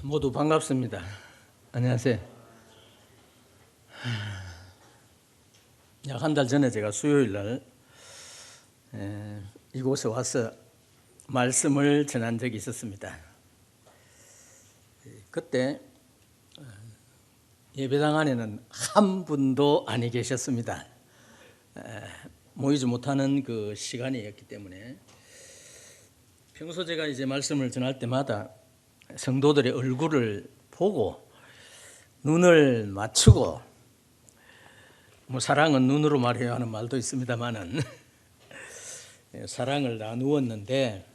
모두 반갑습니다. 안녕하세요. 약 한 달 전에 제가 수요일 날 이곳에 와서 말씀을 전한 적이 있었습니다. 그때 예배당 안에는 한 분도 아니 계셨습니다. 모이지 못하는 그 시간이었기 때문에 평소 제가 이제 말씀을 전할 때마다 성도들의 얼굴을 보고 눈을 맞추고 사랑은 눈으로 말해야 하는 말도 있습니다만은 사랑을 나누었는데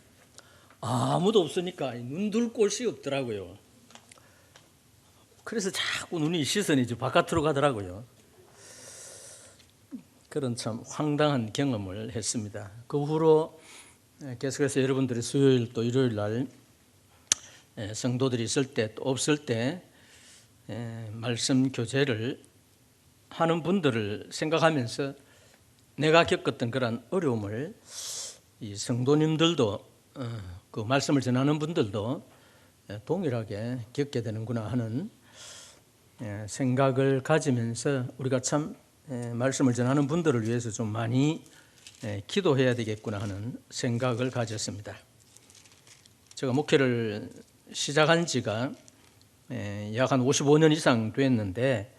아무도 없으니까 눈둘 곳이 없더라고요. 그래서 자꾸 시선이 이제 바깥으로 가더라고요. 그런 참 황당한 경험을 했습니다. 그 후로 계속해서 여러분들이 수요일 또 일요일 날 성도들이 있을 때 또 없을 때 말씀 교제를 하는 분들을 생각하면서 내가 겪었던 그런 어려움을 이 성도님들도 그 말씀을 전하는 분들도 동일하게 겪게 되는구나 하는 생각을 가지면서 우리가 참 말씀을 전하는 분들을 위해서 좀 많이 기도해야 되겠구나 하는 생각을 가졌습니다. 제가 목회를 시작한 지가 약 한 55년 이상 됐는데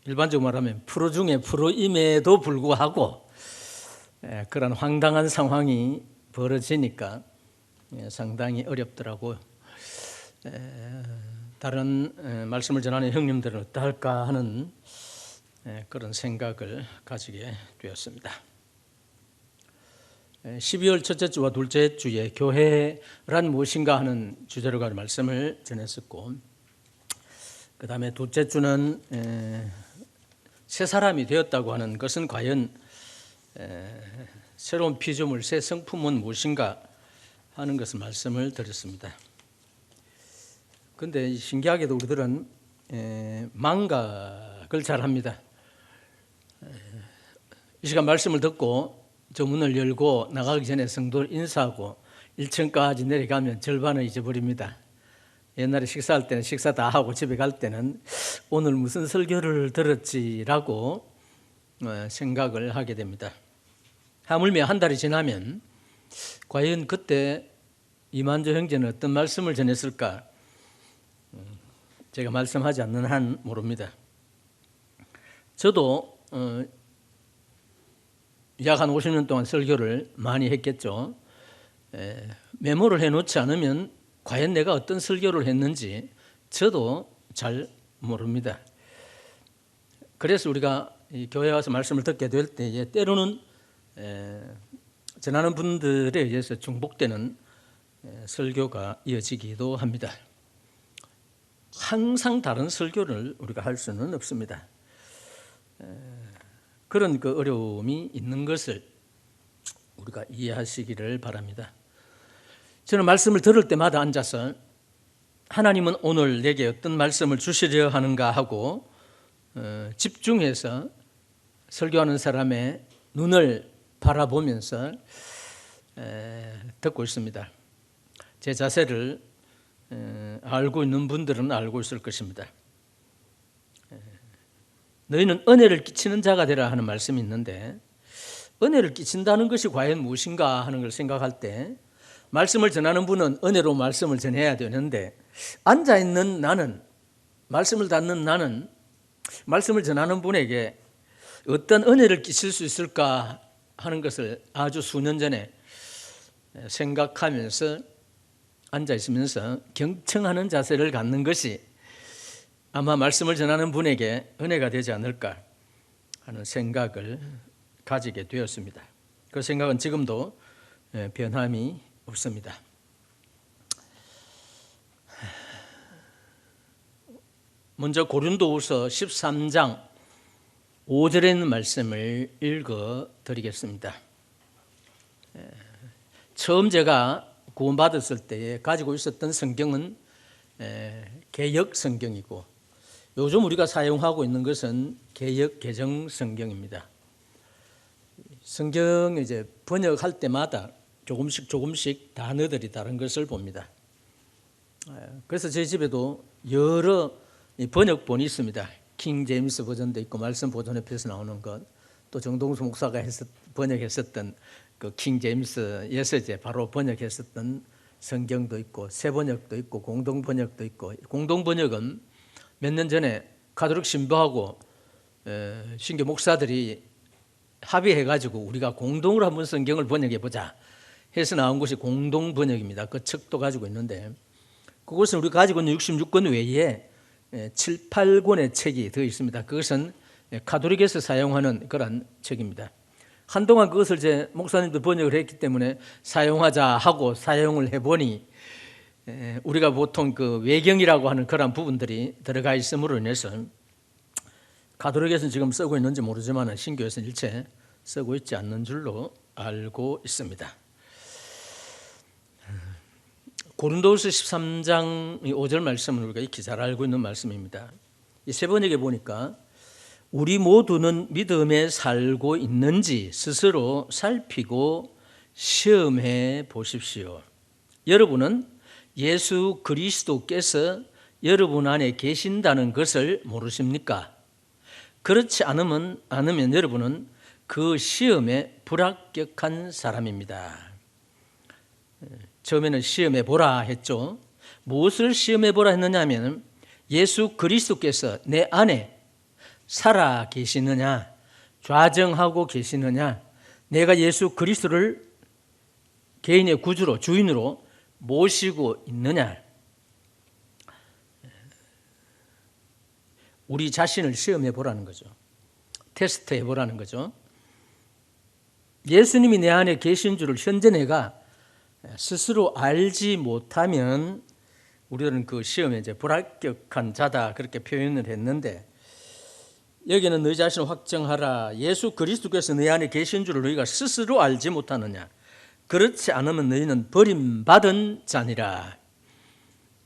일반적으로 말하면 프로 중에 프로임에도 불구하고 그런 황당한 상황이 벌어지니까 상당히 어렵더라고요. 다른 말씀을 전하는 형님들은 어떨까 하는 그런 생각을 가지게 되었습니다. 12월 첫째 주와 둘째 주에 교회란 무엇인가 하는 주제로 가지고 말씀을 전했었고, 그 다음에 둘째 주는 새 사람이 되었다고 하는 것은 과연 새로운 피조물, 새 성품은 무엇인가 하는 것을 말씀을 드렸습니다. 그런데 신기하게도 우리들은 망각을 잘합니다. 이 시간 말씀을 듣고 저 문을 열고 나가기 전에 성도를 인사하고 1층까지 내려가면 절반을 잊어버립니다. 옛날에 식사할 때는 식사 다 하고 집에 갈 때는 오늘 무슨 설교를 들었지라고 생각을 하게 됩니다. 하물며 한 달이 지나면 과연 그때 이만조 형제는 어떤 말씀을 전했을까? 제가 말씀하지 않는 한 모릅니다. 저도 약 한 50년 동안 설교를 많이 했겠죠. 메모를 해놓지 않으면 과연 내가 어떤 설교를 했는지 저도 잘 모릅니다. 그래서 우리가 이 교회에 와서 말씀을 듣게 될 때에 때로는 전하는 분들에 의해서 중복되는 설교가 이어지기도 합니다. 항상 다른 설교를 우리가 할 수는 없습니다. 그런 그 어려움이 있는 것을 우리가 이해하시기를 바랍니다. 저는 말씀을 들을 때마다 앉아서 하나님은 오늘 내게 어떤 말씀을 주시려 하는가 하고 집중해서 설교하는 사람의 눈을 바라보면서 듣고 있습니다. 제 자세를 알고 있는 분들은 알고 있을 것입니다. 너희는 은혜를 끼치는 자가 되라 하는 말씀이 있는데 은혜를 끼친다는 것이 과연 무엇인가 하는 걸 생각할 때 말씀을 전하는 분은 은혜로 말씀을 전해야 되는데 앉아있는 나는, 말씀을 듣는 나는 말씀을 전하는 분에게 어떤 은혜를 끼칠 수 있을까 하는 것을 아주 수년 전에 생각하면서 앉아있으면서 경청하는 자세를 갖는 것이 아마 말씀을 전하는 분에게 은혜가 되지 않을까 하는 생각을 가지게 되었습니다. 그 생각은 지금도 변함이 없습니다. 먼저 고린도후서 13장 5절에 있는 말씀을 읽어 드리겠습니다. 처음 제가 구원받았을 때에 가지고 있었던 성경은 개역 성경이고 요즘 우리가 사용하고 있는 것은 개역 개정 성경입니다. 성경 이제 번역할 때마다 조금씩 단어들이 다른 것을 봅니다. 그래서 저희 집에도 여러 번역본이 있습니다. 킹 제임스 버전도 있고 말씀 보존협회에서 나오는 것, 또 정동수 목사가 번역했었던 그 킹 제임스 예서제 바로 번역했었던 성경도 있고 새 번역도 있고 공동 번역도 있고, 공동 번역은 몇 년 전에 가톨릭 신부하고 신교 목사들이 합의해가지고 우리가 공동으로 한번 성경을 번역해 보자 해서 나온 것이 공동 번역입니다. 그 책도 가지고 있는데 그것은 우리 가지고 있는 66권 외에 7, 8권의 책이 더 있습니다. 그것은 가톨릭에서 사용하는 그런 책입니다. 한동안 그것을 제 목사님도 번역을 했기 때문에 사용하자 하고 사용을 해보니 우리가 보통 그 외경이라고 하는 그런 부분들이 들어가 있음으로 인해서 가톨릭에서는 지금 쓰고 있는지 모르지만 신교에서는 일체 쓰고 있지 않는 줄로 알고 있습니다. 고린도후서 13장 5절 말씀을 우리가 익히 잘 알고 있는 말씀입니다. 이 세 번역에 보니까 우리 모두는 믿음에 살고 있는지 스스로 살피고 시험해 보십시오. 여러분은 예수 그리스도께서 여러분 안에 계신다는 것을 모르십니까? 그렇지 않으면 여러분은 그 시험에 불합격한 사람입니다. 처음에는 시험해 보라 했죠. 무엇을 시험해 보라 했느냐 하면 예수 그리스도께서 내 안에 살아 계시느냐, 좌정하고 계시느냐, 내가 예수 그리스도를 개인의 구주로 주인으로 모시고 있느냐, 우리 자신을 시험해 보라는 거죠. 테스트해 보라는 거죠. 예수님이 내 안에 계신 줄을 현재 내가 스스로 알지 못하면 우리는 그 시험에 이제 불합격한 자다 그렇게 표현을 했는데, 여기는 너희 자신을 확정하라. 예수 그리스도께서 내 안에 계신 줄을 너희가 스스로 알지 못하느냐. 그렇지 않으면 너희는 버림받은 자니라.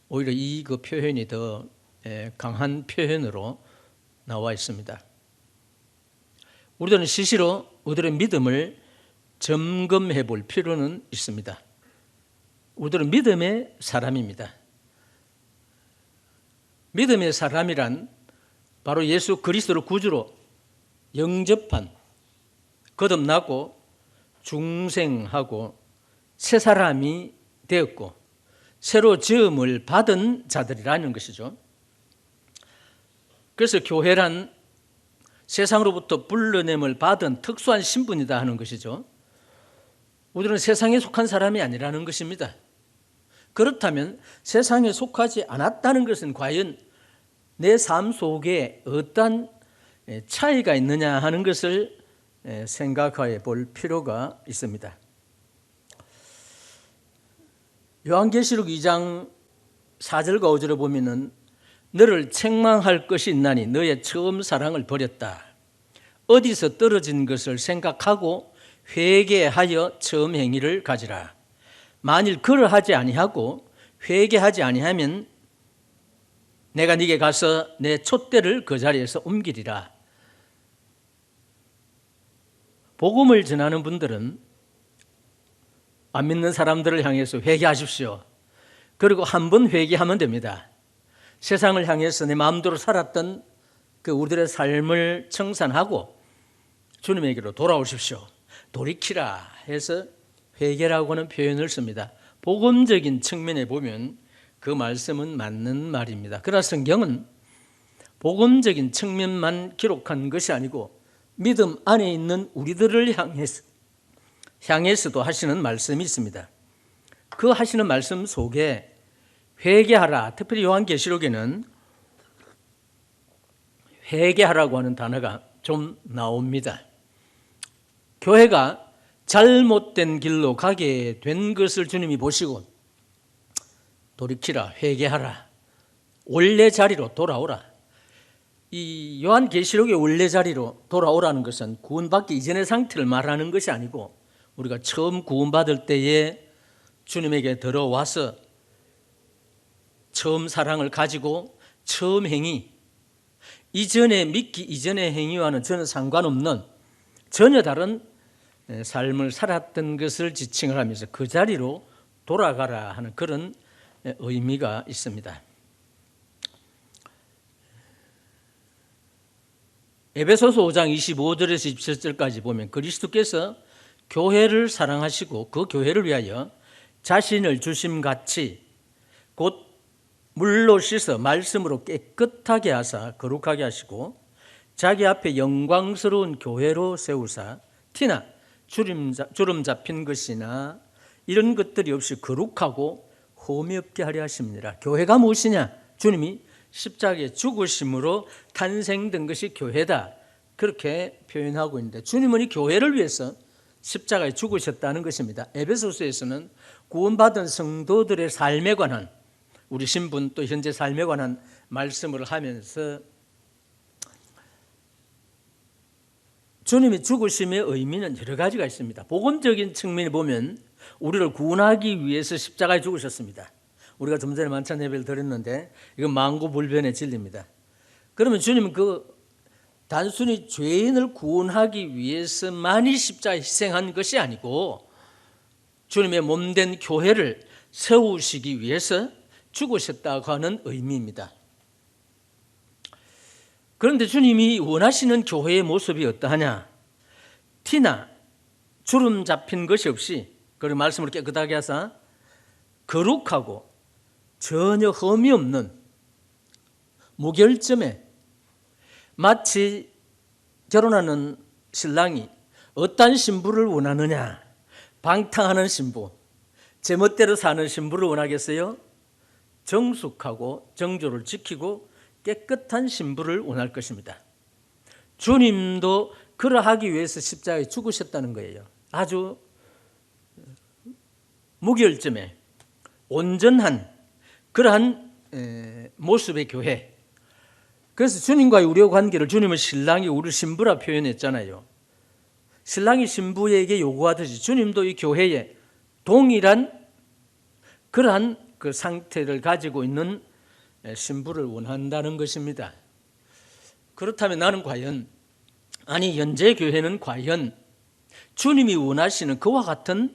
오히려 이 그 표현이 더 강한 표현으로 나와 있습니다. 우리들은 시시로 우리들의 믿음을 점검해 볼 필요는 있습니다. 우리들은 믿음의 사람입니다. 믿음의 사람이란 바로 예수 그리스도를 구주로 영접한, 거듭나고 중생하고 새 사람이 되었고 새로 지음을 받은 자들이라는 것이죠. 그래서 교회란 세상으로부터 불러냄을 받은 특수한 신분이다 하는 것이죠. 우리는 세상에 속한 사람이 아니라는 것입니다. 그렇다면 세상에 속하지 않았다는 것은 과연 내 삶 속에 어떤 차이가 있느냐 하는 것을 생각해 볼 필요가 있습니다. 요한계시록 2장 4절과 5절에 보면은 너를 책망할 것이 있나니 너의 처음 사랑을 버렸다. 어디서 떨어진 것을 생각하고 회개하여 처음 행위를 가지라. 만일 그러하지 아니하고 회개하지 아니하면 내가 네게 가서 내 촛대를 그 자리에서 옮기리라. 복음을 전하는 분들은 안 믿는 사람들을 향해서 회개하십시오. 그리고 한 번 회개하면 됩니다. 세상을 향해서 내 마음대로 살았던 그 우리들의 삶을 청산하고 주님에게로 돌아오십시오. 돌이키라 해서 회개라고 하는 표현을 씁니다. 복음적인 측면에 보면 그 말씀은 맞는 말입니다. 그러나 성경은 복음적인 측면만 기록한 것이 아니고 믿음 안에 있는 우리들을 향해서도 하시는 말씀이 있습니다. 그 하시는 말씀 속에 회개하라, 특별히 요한계시록에는 회개하라고 하는 단어가 좀 나옵니다. 교회가 잘못된 길로 가게 된 것을 주님이 보시고 돌이키라, 회개하라, 원래 자리로 돌아오라. 이 요한계시록의 원래 자리로 돌아오라는 것은 구원받기 이전의 상태를 말하는 것이 아니고 우리가 처음 구원받을 때에 주님에게 들어와서 처음 사랑을 가지고 처음 행위, 이전에 믿기 이전의 행위와는 전혀 상관없는 전혀 다른 삶을 살았던 것을 지칭을 하면서 그 자리로 돌아가라 하는 그런 의미가 있습니다. 에베소서 5장 25절에서 27절까지 보면 그리스도께서 교회를 사랑하시고 그 교회를 위하여 자신을 주심같이 곧 물로 씻어 말씀으로 깨끗하게 하사 거룩하게 하시고 자기 앞에 영광스러운 교회로 세우사 티나 주름 잡힌 것이나 이런 것들이 없이 거룩하고 흠이 없게 하려 하십니다. 교회가 무엇이냐? 주님이 십자가에 죽으심으로 탄생된 것이 교회다. 그렇게 표현하고 있는데 주님은 이 교회를 위해서 십자가에 죽으셨다는 것입니다. 에베소서에서는 구원받은 성도들의 삶에 관한 우리 신분 또 현재 삶에 관한 말씀을 하면서 주님이 죽으심의 의미는 여러 가지가 있습니다. 복음적인 측면에 보면 우리를 구원하기 위해서 십자가에 죽으셨습니다. 우리가 좀 전에 만찬 예배를 드렸는데 이건 만고불변의 진리입니다. 그러면 주님은 단순히 죄인을 구원하기 위해서만이 십자가에 희생한 것이 아니고 주님의 몸된 교회를 세우시기 위해서 죽으셨다고 하는 의미입니다. 그런데 주님이 원하시는 교회의 모습이 어떠하냐? 티나 주름 잡힌 것이 없이 그리고 말씀을 깨끗하게 하사 거룩하고 전혀 흠이 없는 무결점에 마치 결혼하는 신랑이 어떤 신부를 원하느냐? 방탕하는 신부, 제멋대로 사는 신부를 원하겠어요? 정숙하고 정조를 지키고 깨끗한 신부를 원할 것입니다. 주님도 그러하기 위해서 십자가에 죽으셨다는 거예요. 아주 무결점에 온전한 그러한 모습의 교회. 그래서 주님과의 우리의 관계를 주님은 신랑이 우리 신부라 표현했잖아요. 신랑이 신부에게 요구하듯이 주님도 이 교회에 동일한 그러한 그 상태를 가지고 있는 신부를 원한다는 것입니다. 그렇다면 나는 과연 현재 교회는 과연 주님이 원하시는 그와 같은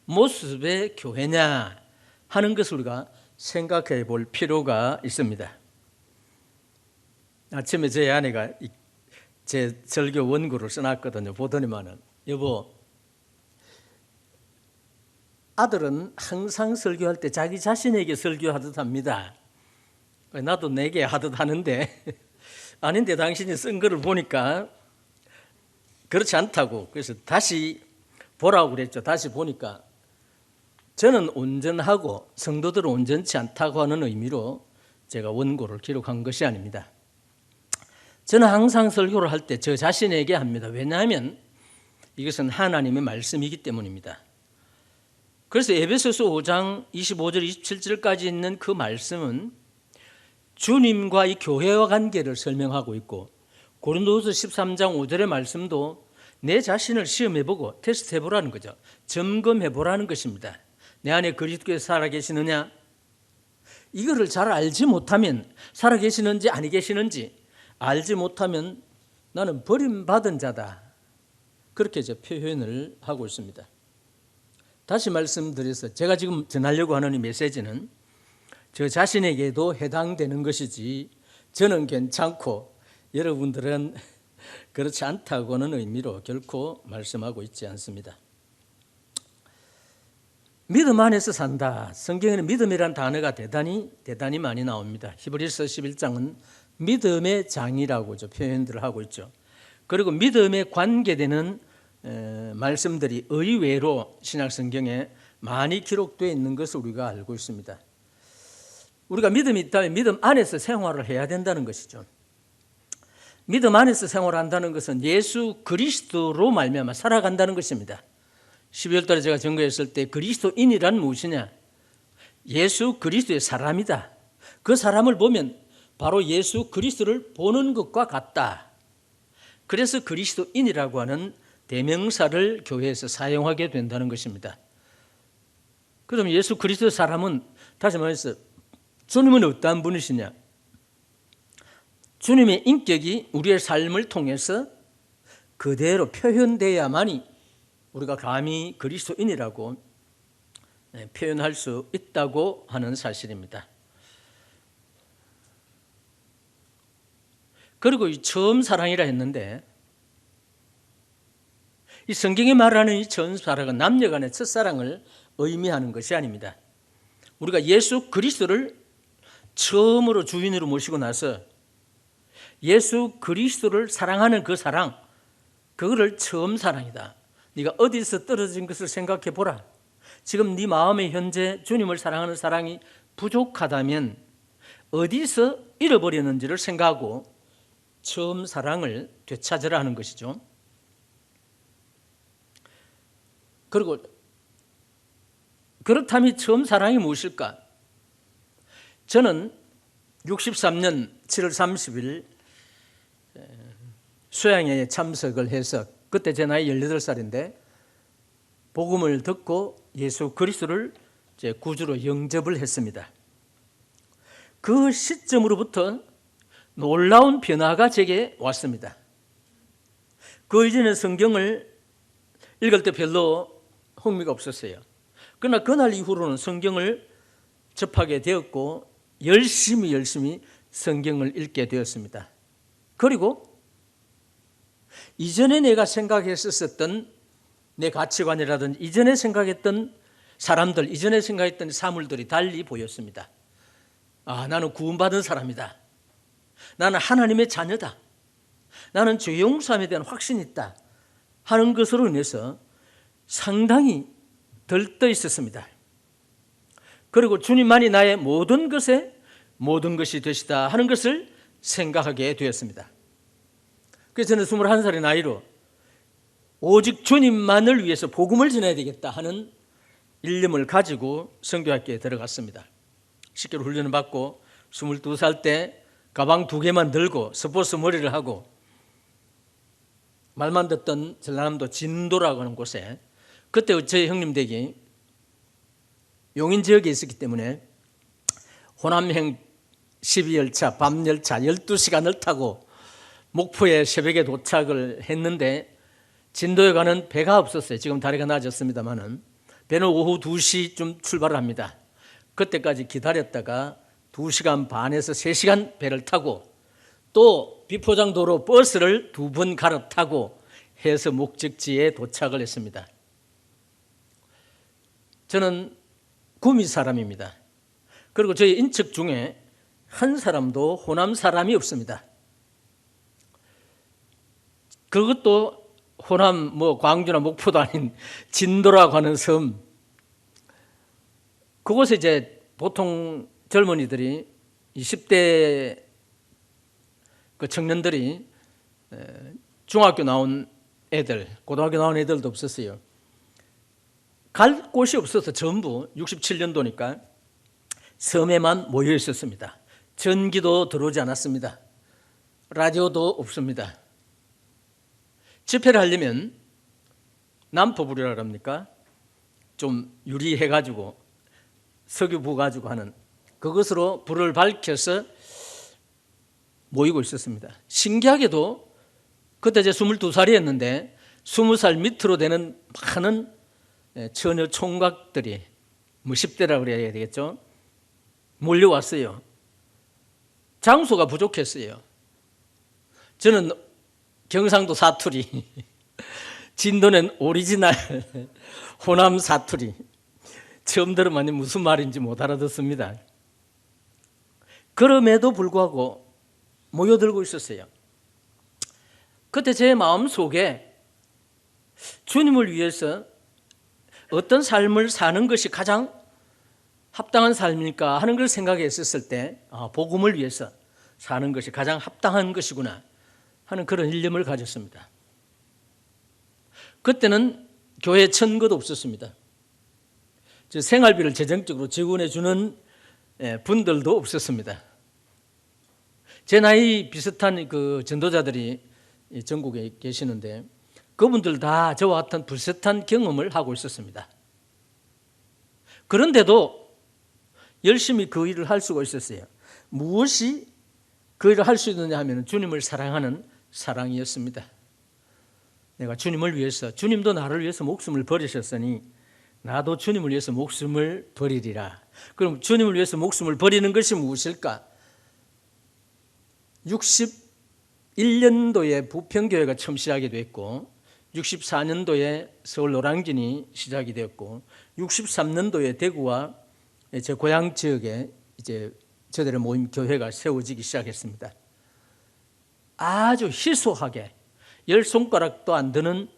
모습의 교회냐 하는 것을 우리가 생각해 볼 필요가 있습니다. 아침에 제 아내가 제 설교 원고를 써놨거든요. 보더니만은 여보, 아들은 항상 설교할 때 자기 자신에게 설교하듯 합니다. 나도 내게 하듯 하는데 아닌데 당신이 쓴 거를 보니까 그렇지 않다고. 그래서 다시 보라고 그랬죠. 다시 보니까 저는 온전하고 성도들은 온전치 않다고 하는 의미로 제가 원고를 기록한 것이 아닙니다. 저는 항상 설교를 할 때 저 자신에게 합니다. 왜냐하면 이것은 하나님의 말씀이기 때문입니다. 그래서 에베소서 5장 25절 27절까지 있는 그 말씀은 주님과 이 교회와 관계를 설명하고 있고 고린도후서 13장 5절의 말씀도 내 자신을 시험해보고 테스트해보라는 거죠. 점검해보라는 것입니다. 내 안에 그리스도께서 살아계시느냐? 이거를 잘 알지 못하면 살아계시는지 아니 계시는지 알지 못하면 나는 버림받은 자다. 그렇게 표현을 하고 있습니다. 다시 말씀드려서 제가 지금 전하려고 하는 이 메시지는 저 자신에게도 해당되는 것이지 저는 괜찮고 여러분들은 그렇지 않다고 하는 의미로 결코 말씀하고 있지 않습니다. 믿음 안에서 산다. 성경에는 믿음이라는 단어가 대단히 많이 나옵니다. 히브리서 11장은 믿음의 장이라고 표현들을 하고 있죠. 그리고 믿음에 관계되는 말씀들이 의외로 신약 성경에 많이 기록되어 있는 것을 우리가 알고 있습니다. 우리가 믿음이 있다면 믿음 안에서 생활을 해야 된다는 것이죠. 믿음 안에서 생활한다는 것은 예수 그리스도로 말미암아 살아간다는 것입니다. 12월 달에 제가 증거했을 때 그리스도인이란 무엇이냐? 예수 그리스도의 사람이다. 그 사람을 보면 바로 예수 그리스도를 보는 것과 같다. 그래서 그리스도인이라고 하는 대명사를 교회에서 사용하게 된다는 것입니다. 그러면 예수 그리스도의 사람은 다시 말해서 주님은 어떠한 분이시냐? 주님의 인격이 우리의 삶을 통해서 그대로 표현되어야만이 우리가 감히 그리스도인이라고 표현할 수 있다고 하는 사실입니다. 그리고 이 처음 사랑이라 했는데 이 성경이 말하는 이 처음 사랑은 남녀간의 첫사랑을 의미하는 것이 아닙니다. 우리가 예수 그리스도를 처음으로 주인으로 모시고 나서 예수 그리스도를 사랑하는 그 사랑, 그거를 처음 사랑이다. 네가 어디서 떨어진 것을 생각해 보라. 지금 네 마음에 현재 주님을 사랑하는 사랑이 부족하다면 어디서 잃어버렸는지를 생각하고 처음 사랑을 되찾으라 하는 것이죠. 그리고 그렇다면 처음 사랑이 무엇일까? 저는 63년 7월 30일 수양회에 참석을 해서 그때 제 나이 18살인데 복음을 듣고 예수 그리스도를 제 구주로 영접을 했습니다. 그 시점으로부터 놀라운 변화가 제게 왔습니다. 그 이전에 성경을 읽을 때 별로 흥미가 없었어요. 그러나 그날 이후로는 성경을 접하게 되었고 열심히 성경을 읽게 되었습니다. 그리고 이전에 내가 생각했었던 내 가치관이라든지 이전에 생각했던 사람들, 이전에 생각했던 사물들이 달리 보였습니다. 나는 구원받은 사람이다. 나는 하나님의 자녀다. 나는 죄 용서함에 대한 확신이 있다 하는 것으로 인해서 상당히 들떠 있었습니다. 그리고 주님만이 나의 모든 것이 되시다 하는 것을 생각하게 되었습니다. 그래서 저는 21살의 나이로 오직 주님만을 위해서 복음을 전해야 되겠다 하는 일념을 가지고 선교학교에 들어갔습니다. 10개월 훈련을 받고 22살 때 가방 2개만 들고 스포츠 머리를 하고 말만 듣던 전라남도 진도라고 하는 곳에 그때 저희 형님 댁이 용인 지역에 있었기 때문에 호남행 12열차, 밤열차 12시간을 타고 목포에 새벽에 도착을 했는데 진도에 가는 배가 없었어요. 지금 다리가 나아졌습니다만은 배는 오후 2시쯤 출발을 합니다. 그때까지 기다렸다가 2시간 반에서 3시간 배를 타고 또 비포장도로 버스를 2번 갈아타고 해서 목적지에 도착을 했습니다. 저는 구미 사람입니다. 그리고 저희 인척 중에 한 사람도 호남 사람이 없습니다. 그것도 호남 광주나 목포도 아닌 진도라고 하는 섬, 그곳에 이제 보통 젊은이들이 20대 그 청년들이 중학교 나온 애들, 고등학교 나온 애들도 없었어요. 갈 곳이 없어서 전부 67년도니까 섬에만 모여 있었습니다. 전기도 들어오지 않았습니다. 라디오도 없습니다. 집회를 하려면 남포불이라고 합니까? 좀 유리해가지고 석유 부어가지고 하는 그것으로 불을 밝혀서 모이고 있었습니다. 신기하게도 그때 제 22살이었는데 20살 밑으로 되는 많은 처녀 총각들이 10대라고 그래야 되겠죠? 몰려왔어요. 장소가 부족했어요. 저는 경상도 사투리, 진도는 오리지널 호남 사투리, 처음 들으면 무슨 말인지 못 알아듣습니다. 그럼에도 불구하고 모여들고 있었어요. 그때 제 마음속에 주님을 위해서 어떤 삶을 사는 것이 가장 합당한 삶일까 하는 걸 생각했었을 때 복음을 위해서 사는 것이 가장 합당한 것이구나 하는 그런 일념을 가졌습니다. 그때는 교회 천거도 없었습니다. 생활비를 재정적으로 지원해 주는 분들도 없었습니다. 제 나이 비슷한 그 전도자들이 전국에 계시는데 그분들 다 저와 같은 비슷한 경험을 하고 있었습니다. 그런데도 열심히 그 일을 할 수가 있었어요. 무엇이 그 일을 할 수 있느냐 하면 주님을 사랑하는 사랑이었습니다. 내가 주님을 위해서, 주님도 나를 위해서 목숨을 버리셨으니 나도 주님을 위해서 목숨을 버리리라. 그럼 주님을 위해서 목숨을 버리는 것이 무엇일까? 61년도에 부평교회가 처음 시작이 됐고 64년도에 서울 노량진이 시작이 되었고 63년도에 대구와 제 고향 지역에 이제 저들의 모임 교회가 세워지기 시작했습니다. 아주 희소하게 10손가락도 안 되는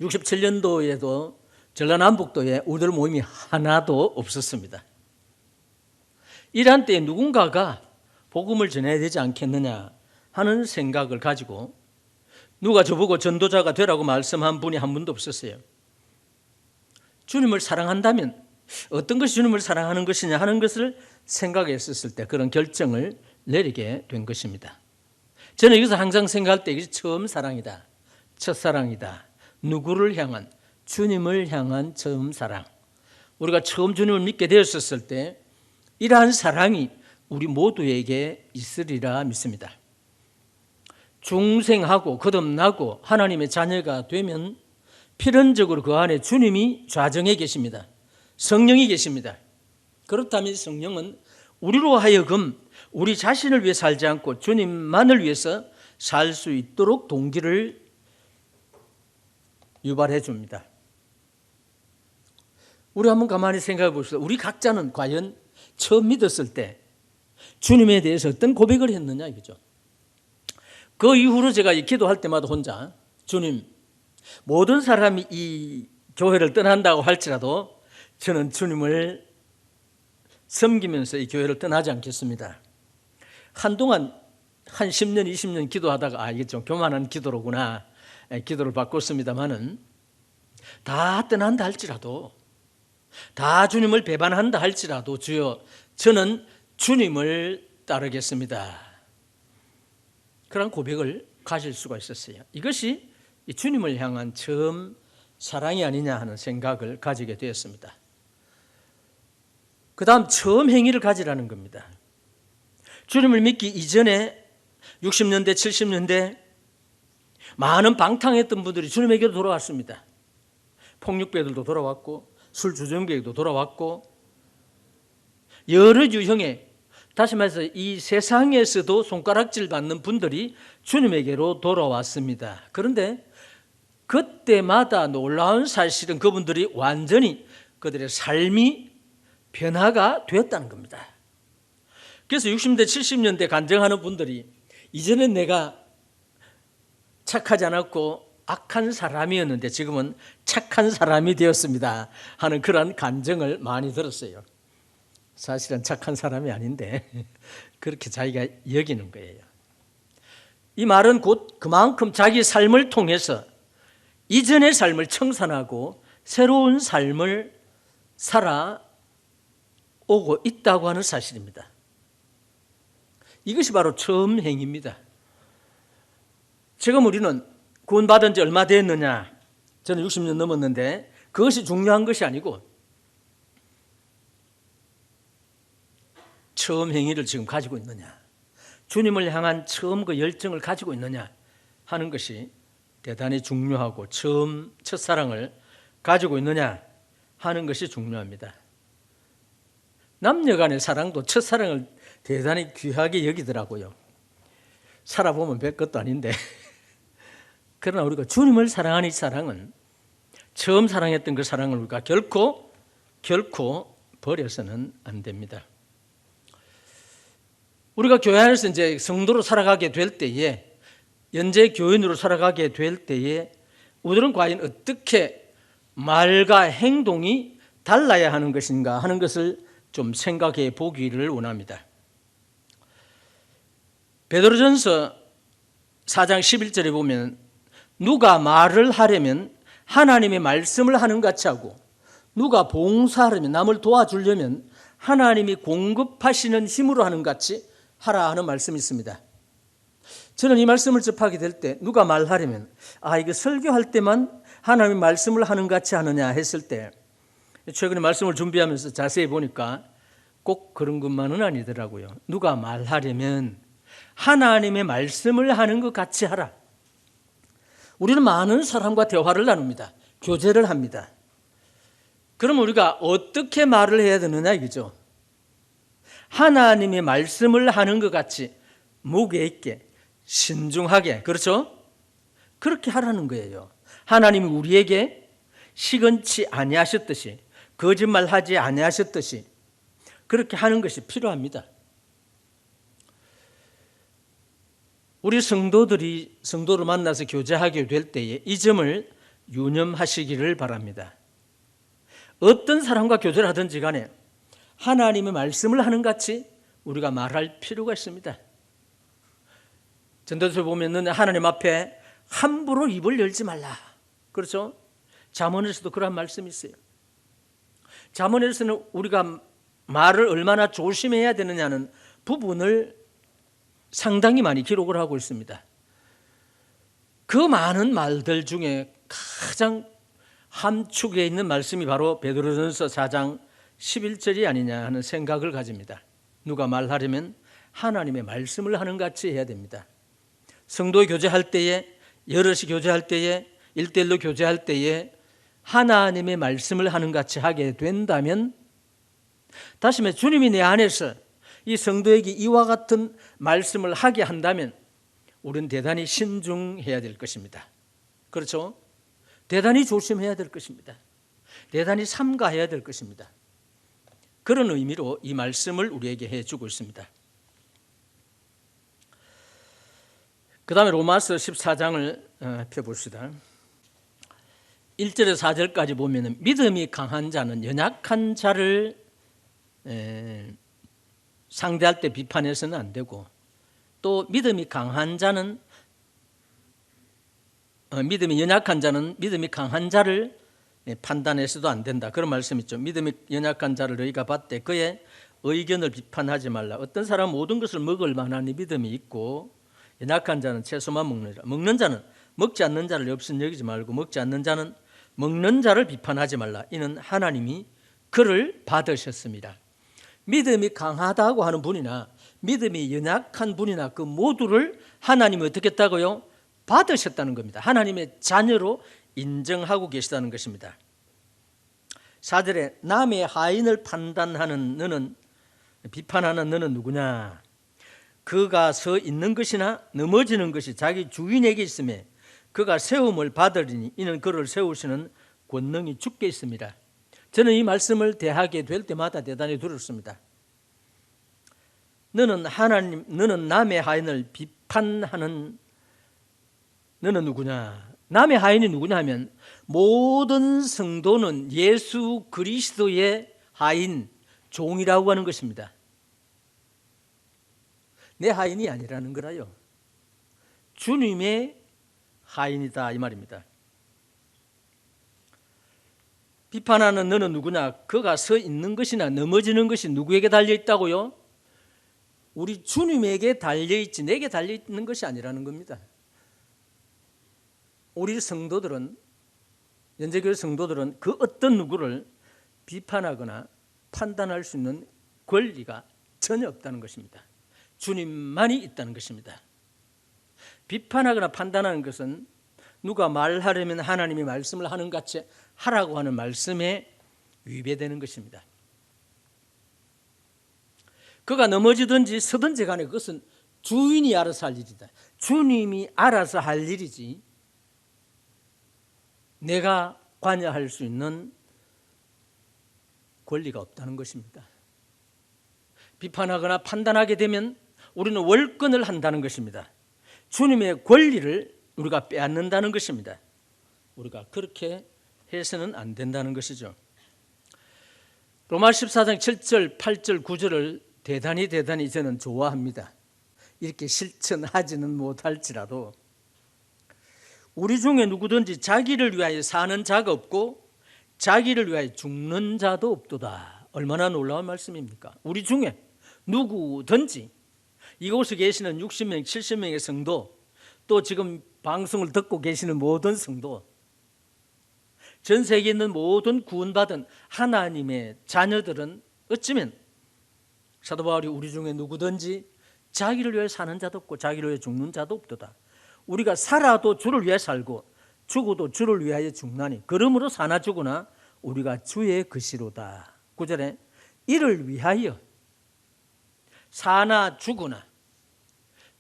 67년도에도 전라남북도에 우리들 모임이 하나도 없었습니다. 이러한 때에 누군가가 복음을 전해야 되지 않겠느냐 하는 생각을 가지고 누가 저보고 전도자가 되라고 말씀한 분이 한 분도 없었어요. 주님을 사랑한다면 어떤 것이 주님을 사랑하는 것이냐 하는 것을 생각했었을 때 그런 결정을 내리게 된 것입니다. 저는 여기서 항상 생각할 때 이것이 처음 사랑이다. 첫사랑이다. 누구를 향한? 주님을 향한 처음 사랑. 우리가 처음 주님을 믿게 되었을 때 이러한 사랑이 우리 모두에게 있으리라 믿습니다. 중생하고 거듭나고 하나님의 자녀가 되면 필연적으로 그 안에 주님이 좌정해 계십니다. 성령이 계십니다. 그렇다면 성령은 우리로 하여금 우리 자신을 위해 살지 않고 주님만을 위해서 살 수 있도록 동기를 유발해 줍니다. 우리 한번 가만히 생각해 봅시다. 우리 각자는 과연 처음 믿었을 때 주님에 대해서 어떤 고백을 했느냐 이거죠. 그 이후로 제가 기도할 때마다 혼자 주님, 모든 사람이 이 교회를 떠난다고 할지라도 저는 주님을 섬기면서 이 교회를 떠나지 않겠습니다. 한동안 한 10년, 20년 기도하다가 이게 좀 교만한 기도로구나 기도를 바꿨습니다마는 다 떠난다 할지라도 다 주님을 배반한다 할지라도 주여 저는 주님을 따르겠습니다. 그런 고백을 가질 수가 있었어요. 이것이 주님을 향한 처음 사랑이 아니냐 하는 생각을 가지게 되었습니다. 그 다음 처음 행위를 가지라는 겁니다. 주님을 믿기 이전에 60년대, 70년대 많은 방탕했던 분들이 주님에게로 돌아왔습니다. 폭력배들도 돌아왔고 술주정뱅이도 돌아왔고 여러 유형의, 다시 말해서 이 세상에서도 손가락질 받는 분들이 주님에게로 돌아왔습니다. 그런데 그때마다 놀라운 사실은 그분들이 완전히 그들의 삶이 변화가 되었다는 겁니다. 그래서 60년대, 70년대 간증하는 분들이 이전엔 내가 착하지 않았고 악한 사람이었는데 지금은 착한 사람이 되었습니다 하는 그런 간증을 많이 들었어요. 사실은 착한 사람이 아닌데 그렇게 자기가 여기는 거예요. 이 말은 곧 그만큼 자기 삶을 통해서 이전의 삶을 청산하고 새로운 삶을 살아오고 있다고 하는 사실입니다. 이것이 바로 처음 행위입니다. 지금 우리는 구원받은 지 얼마 됐느냐? 저는 60년 넘었는데 그것이 중요한 것이 아니고 처음 행위를 지금 가지고 있느냐, 주님을 향한 처음 그 열정을 가지고 있느냐 하는 것이 대단히 중요하고 처음 첫사랑을 가지고 있느냐 하는 것이 중요합니다. 남녀 간의 사랑도 첫사랑을 대단히 귀하게 여기더라고요. 살아보면 별 것도 아닌데 그러나 우리가 주님을 사랑하는 이 사랑은 처음 사랑했던 그 사랑을 우리가 결코 버려서는 안 됩니다. 우리가 교회 안에서 이제 성도로 살아가게 될 때에, 연재 교인으로 살아가게 될 때에 우리들은 과연 어떻게 말과 행동이 달라야 하는 것인가 하는 것을 좀 생각해 보기를 원합니다. 베드로전서 4장 11절에 보면 누가 말을 하려면 하나님의 말씀을 하는 것 같이 하고 누가 봉사하려면 남을 도와주려면 하나님이 공급하시는 힘으로 하는 것 같이 하라 하는 말씀이 있습니다. 저는 이 말씀을 접하게 될 때 누가 말하려면 이거 설교할 때만 하나님의 말씀을 하는 것 같이 하느냐 했을 때 최근에 말씀을 준비하면서 자세히 보니까 꼭 그런 것만은 아니더라고요. 누가 말하려면 하나님의 말씀을 하는 것 같이 하라. 우리는 많은 사람과 대화를 나눕니다. 교제를 합니다. 그럼 우리가 어떻게 말을 해야 되느냐 이거죠. 하나님의 말씀을 하는 것 같이 무게 있게 신중하게, 그렇죠? 그렇게 하라는 거예요. 하나님이 우리에게 시건치 아니하셨듯이, 거짓말하지 아니하셨듯이 그렇게 하는 것이 필요합니다. 우리 성도를 만나서 교제하게 될 때에 이 점을 유념하시기를 바랍니다. 어떤 사람과 교제를 하든지 간에 하나님의 말씀을 하는 같이 우리가 말할 필요가 있습니다. 전도서에 보면 하나님 앞에 함부로 입을 열지 말라. 그렇죠? 잠언에서도 그런 말씀이 있어요. 잠언에서는 우리가 말을 얼마나 조심해야 되느냐는 부분을 상당히 많이 기록을 하고 있습니다. 그 많은 말들 중에 가장 함축에 있는 말씀이 바로 베드로전서 4장 11절이 아니냐 하는 생각을 가집니다. 누가 말하려면 하나님의 말씀을 하는 같이 해야 됩니다. 성도 교제할 때에, 여럿이 교제할 때에, 1대1로 교제할 때에 하나님의 말씀을 하는 같이 하게 된다면, 다시 말해 주님이 내 안에서 이 성도에게 이와 같은 말씀을 하게 한다면 우리는 대단히 신중해야 될 것입니다. 그렇죠? 대단히 조심해야 될 것입니다. 대단히 삼가해야 될 것입니다. 그런 의미로 이 말씀을 우리에게 해주고 있습니다. 그 다음에 로마서 14장을 펴봅시다. 1절에서 4절까지 보면 믿음이 강한 자는 연약한 자를 상대할 때 비판해서는 안 되고, 또 믿음이 강한 자는 믿음이 연약한 자는 믿음이 강한 자를 판단해서도 안 된다. 그런 말씀 있죠. 믿음이 연약한 자를 너희가 봤되 그의 의견을 비판하지 말라. 어떤 사람은 모든 것을 먹을 만한 믿음이 있고 연약한 자는 채소만 먹느니라. 먹는 자는 먹지 않는 자를 없인 여기지 말고 먹지 않는 자는 먹는 자를 비판하지 말라. 이는 하나님이 그를 받으셨습니다. 믿음이 강하다고 하는 분이나 믿음이 연약한 분이나 그 모두를 하나님이 어떻게 했다고요? 받으셨다는 겁니다. 하나님의 자녀로 인정하고 계시다는 것입니다. 4절에 남의 하인을 판단하는 너는, 비판하는 너는 누구냐? 그가 서 있는 것이나 넘어지는 것이 자기 주인에게 있음에 그가 세움을 받으리니 이는 그를 세우시는 권능이 주께 있습니다. 저는 이 말씀을 대하게 될 때마다 대단히 두렵습니다. 너는 남의 하인을 비판하는 너는 누구냐? 남의 하인이 누구냐 하면 모든 성도는 예수 그리스도의 하인, 종이라고 하는 것입니다. 내 하인이 아니라는 거라요. 주님의 하인이다 이 말입니다. 비판하는 너는 누구냐? 그가 서 있는 것이나 넘어지는 것이 누구에게 달려있다고요? 우리 주님에게 달려있지 내게 달려있는 것이 아니라는 겁니다. 우리 성도들은, 연재교회 성도들은 그 어떤 누구를 비판하거나 판단할 수 있는 권리가 전혀 없다는 것입니다. 주님만이 있다는 것입니다. 비판하거나 판단하는 것은 누가 말하려면 하나님이 말씀을 하는 같이 하라고 하는 말씀에 위배되는 것입니다. 그가 넘어지든지 서든지 간에 그것은 주인이 알아서 할 일이다. 주님이 알아서 할 일이지 내가 관여할 수 있는 권리가 없다는 것입니다. 비판하거나 판단하게 되면 우리는 월권을 한다는 것입니다. 주님의 권리를 우리가 빼앗는다는 것입니다. 우리가 그렇게 해서는 안 된다는 것이죠. 로마 14장 7절, 8절, 9절을 대단히 저는 좋아합니다. 이렇게 실천하지는 못할지라도 우리 중에 누구든지 자기를 위하여 사는 자가 없고 자기를 위하여 죽는 자도 없도다. 얼마나 놀라운 말씀입니까? 우리 중에 누구든지 이곳에 계시는 60명, 70명의 성도, 또 지금 방송을 듣고 계시는 모든 성도, 전 세계에 있는 모든 구원받은 하나님의 자녀들은 어쩌면 사도 바울이 우리 중에 누구든지 자기를 위해 사는 자도 없고 자기를 위해 죽는 자도 없도다. 우리가 살아도 주를 위해 살고 죽어도 주를 위하여 죽나니 그러므로 사나 죽으나 우리가 주의 것이로다. 9절에 이를 위하여 사나 죽으나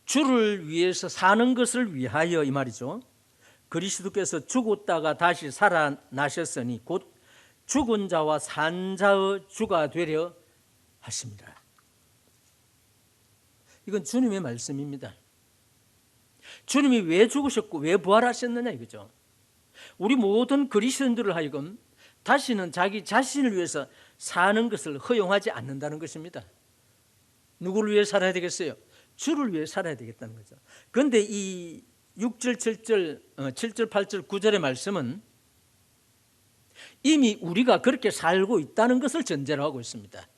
주를 위해서 사는 것을 위하여 이 말이죠. 그리스도께서 죽었다가 다시 살아나셨으니 곧 죽은 자와 산 자의 주가 되려 하십니다. 이건 주님의 말씀입니다. 주님이 왜 죽으셨고 왜 부활하셨느냐 이거죠. 우리 모든 그리스도인들을 하여금 다시는 자기 자신을 위해서 사는 것을 허용하지 않는다는 것입니다. 누구를 위해 살아야 되겠어요? 주를 위해 살아야 되겠다는 거죠. 그런데 이 6절, 7절, 8절, 9절의 말씀은 이미 우리가 그렇게 살고 있다는 것을 전제로 하고 있습니다.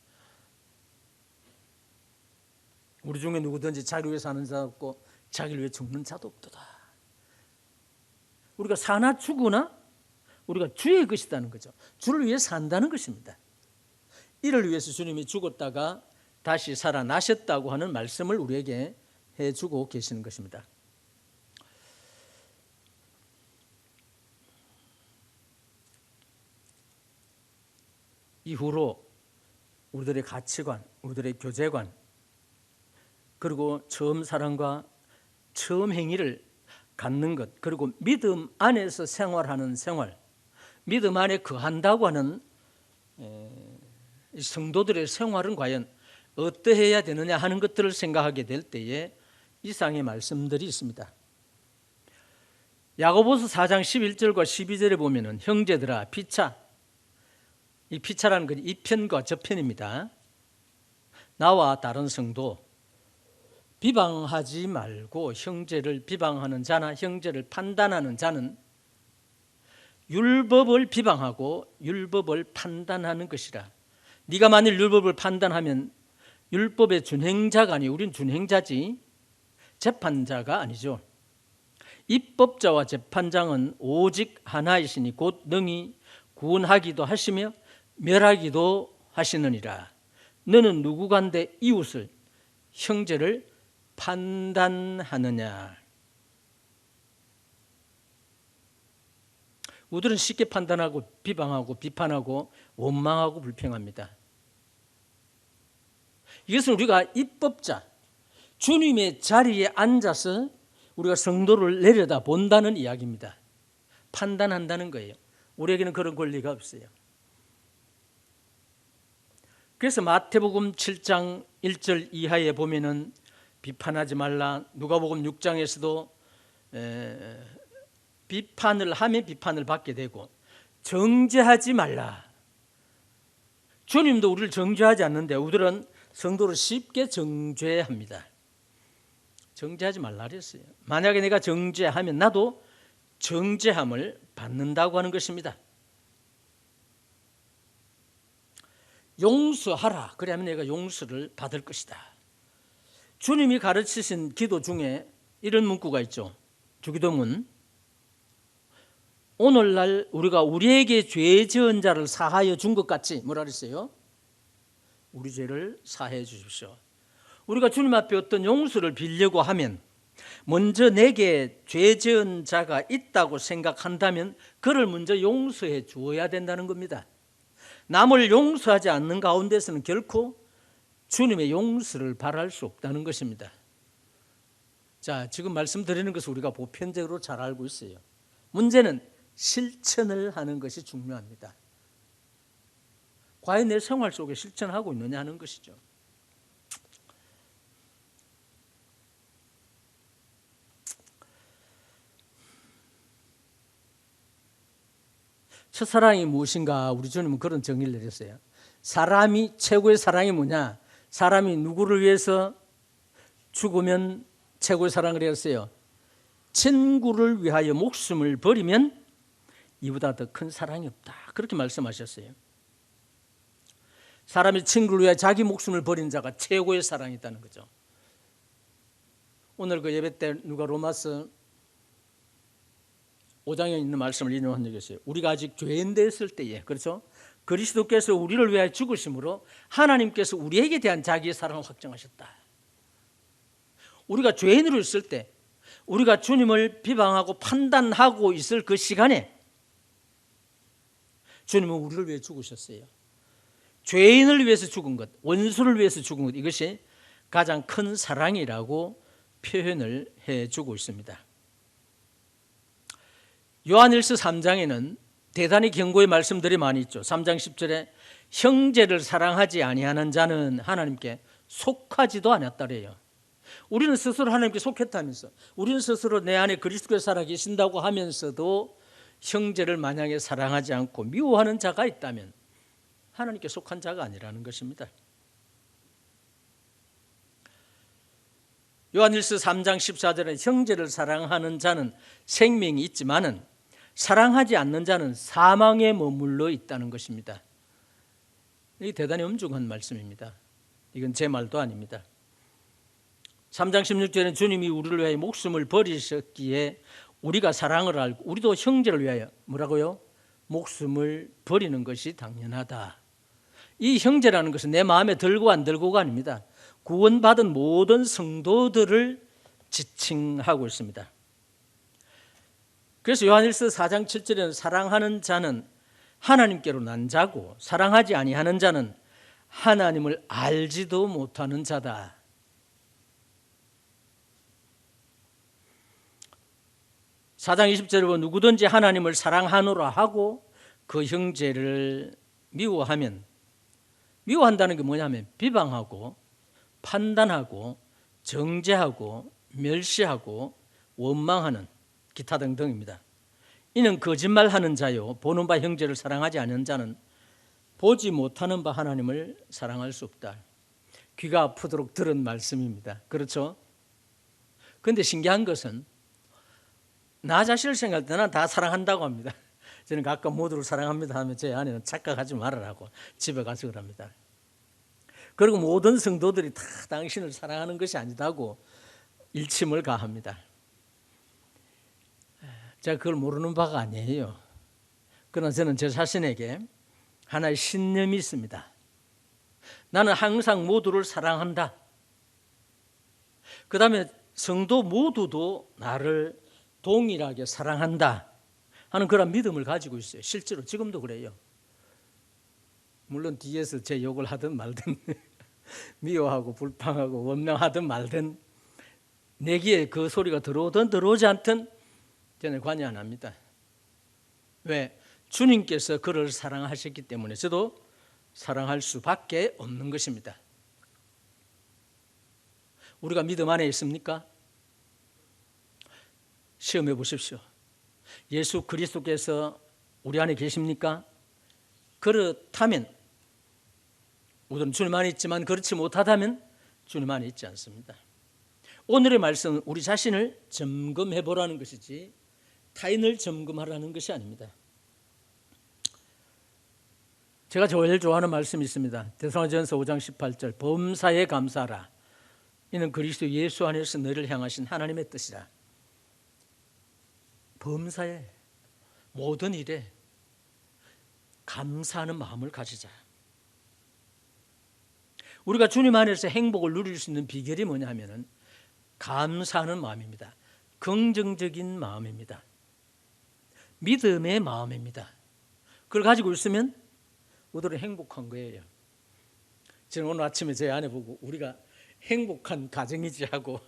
우리 중에 누구든지 자기를 위해 사는 자 없고 자기를 위해 죽는 자도 없도다. 우리가 사나 죽으나 우리가 주의 것이라는 거죠. 주를 위해 산다는 것입니다. 이를 위해서 주님이 죽었다가 다시 살아나셨다고 하는 말씀을 우리에게 해주고 계시는 것입니다. 이후로 우리들의 가치관, 우리들의 교제관, 그리고 처음 사랑과 처음 행위를 갖는 것, 그리고 믿음 안에서 생활하는 생활, 믿음 안에 거한다고 하는 성도들의 생활은 과연 어떠해야 되느냐 하는 것들을 생각하게 될 때에 이상의 말씀들이 있습니다. 야고보서 4장 11절과 12절에 보면은 형제들아 피차, 이 피차라는 건 이 편과 저 편입니다. 나와 다른 성도 비방하지 말고 형제를 비방하는 자나 형제를 판단하는 자는 율법을 비방하고 율법을 판단하는 것이라. 네가 만일 율법을 판단하면 율법의 준행자가 아니 우린 준행자지 재판자가 아니죠. 입법자와 재판장은 오직 하나이시니 곧 능히 구원하기도 하시며 멸하기도 하시느니라. 너는 누구간데 이웃을 형제를 판단하느냐. 우리들은 쉽게 판단하고 비방하고 비판하고 원망하고 불평합니다. 이것은 우리가 입법자 주님의 자리에 앉아서 우리가 성도를 내려다 본다는 이야기입니다. 판단한다는 거예요. 우리에게는 그런 권리가 없어요. 그래서 마태복음 7장 1절 이하에 보면은 비판하지 말라. 누가복음 6장에서도 비판을 하면 비판을 받게 되고 정죄하지 말라. 주님도 우리를 정죄하지 않는데 우리들은 성도를 쉽게 정죄합니다. 정죄하지 말라 그랬어요. 만약에 내가 정죄하면 나도 정죄함을 받는다고 하는 것입니다. 용서하라. 그러면 내가 용서를 받을 것이다. 주님이 가르치신 기도 중에 이런 문구가 있죠. 주기도문. 오늘날 우리가 우리에게 죄 지은 자를 사하여 준 것 같이 뭐라 그랬어요? 우리 죄를 사해 주십시오. 우리가 주님 앞에 어떤 용서를 빌려고 하면 먼저 내게 죄 지은 자가 있다고 생각한다면 그를 먼저 용서해 주어야 된다는 겁니다. 남을 용서하지 않는 가운데서는 결코 주님의 용서를 바랄 수 없다는 것입니다. 자, 지금 말씀드리는 것을 우리가 보편적으로 잘 알고 있어요. 문제는 실천을 하는 것이 중요합니다. 과연 내 생활 속에 실천하고 있느냐 하는 것이죠. 첫사랑이 무엇인가? 우리 주님은 그런 정의를 내렸어요. 사람이 최고의 사랑이 뭐냐? 사람이 누구를 위해서 죽으면 최고의 사랑을 했어요. 친구를 위하여 목숨을 버리면 이보다 더 큰 사랑이 없다. 그렇게 말씀하셨어요. 사람이 친구를 위하여 자기 목숨을 버린 자가 최고의 사랑이 있다는 거죠. 오늘 그 예배 때 누가 로마서 5장에 있는 말씀을 인용한 적이 있어요. 우리가 아직 죄인되어 있을 때에, 그렇죠? 그리스도께서 우리를 위하여 죽으심으로 하나님께서 우리에게 대한 자기의 사랑을 확정하셨다. 우리가 죄인으로 있을 때, 우리가 주님을 비방하고 판단하고 있을 그 시간에 주님은 우리를 위해 죽으셨어요. 죄인을 위해서 죽은 것, 원수를 위해서 죽은 것, 이것이 가장 큰 사랑이라고 표현을 해주고 있습니다. 요한일서 3장에는 대단히 경고의 말씀들이 많이 있죠. 3장 10절에 형제를 사랑하지 아니하는 자는 하나님께 속하지도 않았다래요. 우리는 스스로 하나님께 속했다면서, 우리는 스스로 내 안에 그리스도께서 살아계신다고 하면서도 형제를 만약에 사랑하지 않고 미워하는 자가 있다면 하나님께 속한 자가 아니라는 것입니다. 요한일서 3장 14절에 형제를 사랑하는 자는 생명이 있지만은 사랑하지 않는 자는 사망에 머물러 있다는 것입니다. 이게 대단히 엄중한 말씀입니다. 이건 제 말도 아닙니다. 3장 16절에는 주님이 우리를 위하여 목숨을 버리셨기에 우리가 사랑을 알고 우리도 형제를 위하여 뭐라고요? 목숨을 버리는 것이 당연하다. 이 형제라는 것은 내 마음에 들고 안 들고가 아닙니다. 구원받은 모든 성도들을 지칭하고 있습니다. 그래서 요한일서 4장 7절에는 사랑하는 자는 하나님께로 난 자고 사랑하지 아니하는 자는 하나님을 알지도 못하는 자다. 사장 20절에 보면 누구든지 하나님을 사랑하노라 하고 그 형제를 미워하면, 미워한다는 게 뭐냐면 비방하고 판단하고 정죄하고 멸시하고 원망하는 기타 등등입니다. 이는 거짓말하는 자요 보는 바 형제를 사랑하지 않는 자는 보지 못하는 바 하나님을 사랑할 수 없다. 귀가 아프도록 들은 말씀입니다. 그렇죠? 그런데 신기한 것은 나 자신을 생각할 때 난 다 사랑한다고 합니다. 저는 가끔 모두를 사랑합니다 하면 제 아내는 착각하지 말으라고 집에 가서 그럽니다. 그리고 모든 성도들이 다 당신을 사랑하는 것이 아니다고 일침을 가합니다. 제가 그걸 모르는 바가 아니에요. 그러나 저는 제 자신에게 하나의 신념이 있습니다. 나는 항상 모두를 사랑한다. 그 다음에 성도 모두도 나를 동일하게 사랑한다 하는 그런 믿음을 가지고 있어요. 실제로 지금도 그래요. 물론 뒤에서 제 욕을 하든 말든 미워하고 불평하고 원망하든 말든 내기에 그 소리가 들어오든 들어오지 않든 저는 관여 안 합니다. 왜? 주님께서 그를 사랑하셨기 때문에 저도 사랑할 수밖에 없는 것입니다. 우리가 믿음 안에 있습니까? 시험해 보십시오. 예수 그리스도께서 우리 안에 계십니까? 그렇다면 우리는 주님 안에 있지만 그렇지 못하다면 주님 안에 있지 않습니다. 오늘의 말씀은 우리 자신을 점검해 보라는 것이지 타인을 점검하라는 것이 아닙니다. 제가 제일 좋아하는 말씀이 있습니다. 데살로니가전서 5장 18절 범사에 감사하라. 이는 그리스도 예수 안에서 너를 향하신 하나님의 뜻이라. 범사에 모든 일에 감사하는 마음을 가지자. 우리가 주님 안에서 행복을 누릴 수 있는 비결이 뭐냐 하면은 감사하는 마음입니다. 긍정적인 마음입니다. 믿음의 마음입니다. 그걸 가지고 있으면 우리는 행복한 거예요. 저는 오늘 아침에 제 아내 보고 우리가 행복한 가정이지 하고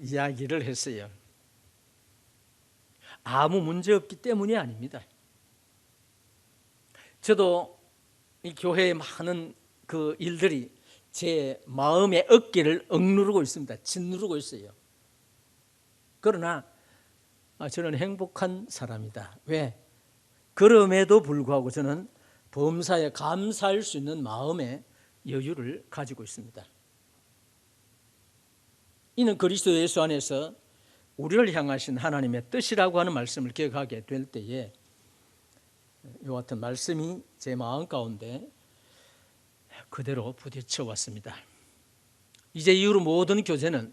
이야기를 했어요. 아무 문제 없기 때문이 아닙니다. 저도 이 교회의 많은 그 일들이 제 마음의 어깨를 억누르고 있습니다. 짓누르고 있어요. 그러나 저는 행복한 사람이다. 왜? 그럼에도 불구하고 저는 범사에 감사할 수 있는 마음의 여유를 가지고 있습니다. 이는 그리스도 예수 안에서 우리를 향하신 하나님의 뜻이라고 하는 말씀을 기억하게 될 때에 이와 같은 말씀이 제 마음 가운데 그대로 부딪혀 왔습니다. 이제 이후로 모든 교제는,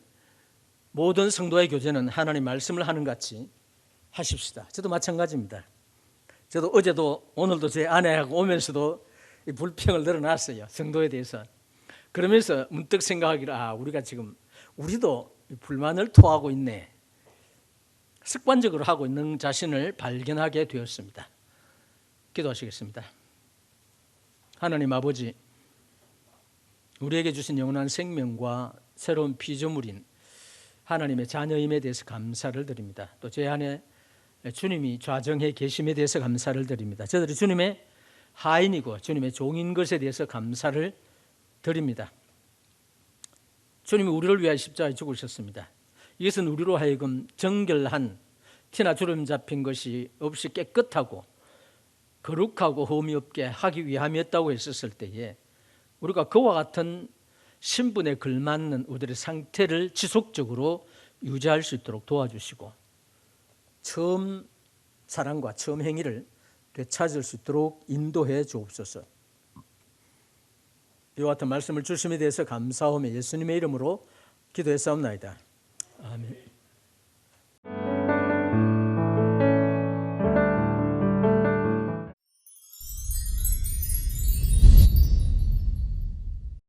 모든 성도의 교제는 하나님 말씀을 하는 같이 하십시다. 저도 마찬가지입니다. 저도 어제도 오늘도 제 아내하고 오면서도 이 불평을 늘어놨어요. 성도에 대해서. 그러면서 문득 생각하기를 우리가 지금 우리도 불만을 토하고 있네. 습관적으로 하고 있는 자신을 발견하게 되었습니다. 기도하시겠습니다. 하나님 아버지, 우리에게 주신 영원한 생명과 새로운 피조물인 하나님의 자녀임에 대해서 감사를 드립니다. 또 제 안에 주님이 좌정해 계심에 대해서 감사를 드립니다. 저들이 주님의 하인이고 주님의 종인 것에 대해서 감사를 드립니다. 주님이 우리를 위하여 십자가에 죽으셨습니다. 이것은 우리로 하여금 정결한 티나 주름 잡힌 것이 없이 깨끗하고 거룩하고 흠이 없게 하기 위함이었다고 했었을 때에 우리가 그와 같은 신분에 걸맞는 우리의 상태를 지속적으로 유지할 수 있도록 도와주시고 처음 사랑과 처음 행위를 되찾을 수 있도록 인도해 주옵소서. 이와 같은 말씀을 주심에 대해서 감사하며 예수님의 이름으로 기도했사옵나이다.